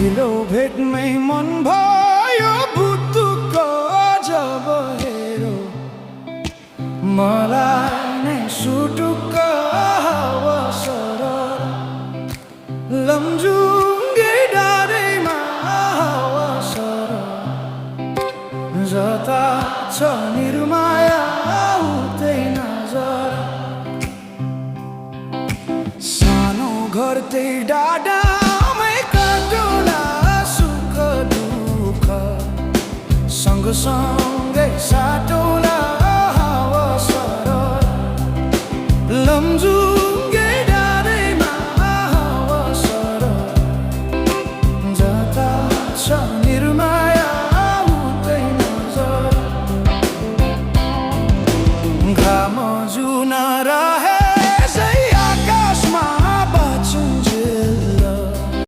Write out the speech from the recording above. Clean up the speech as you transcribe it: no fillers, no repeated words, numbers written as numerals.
पहिलो भेटमै मन भयो भुतुक्क जब हेरो मलाई नै सुटुक्क हावा सरर लमजुङ्गे डाँडैमा हावा सरर जता छ निर्माया उतै नजर सानो घर त्यही डाँडामै काटुला सुख दुःख सँगसँगै साटौला